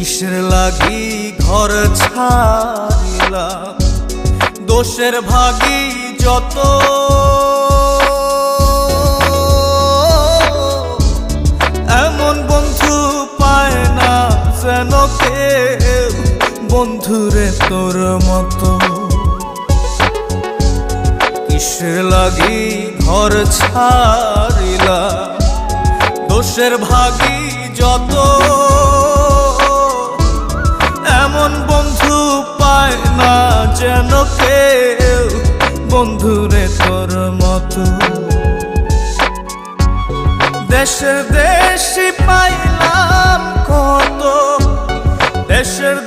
কিসের লাগি ঘর ছাড়িলাম, দোষের ভাগী যত, এমন বন্ধু পায় না যেন কেউ, বন্ধুরে তোর মতো। কিসের লাগি ঘর ছাড়িলাম, দোষের ভাগী যত, এমন বন্ধু পায় না যেন কেউ, বন্ধুরে তোর মতো। দেশের দেশি পাইলাম কত, দেশের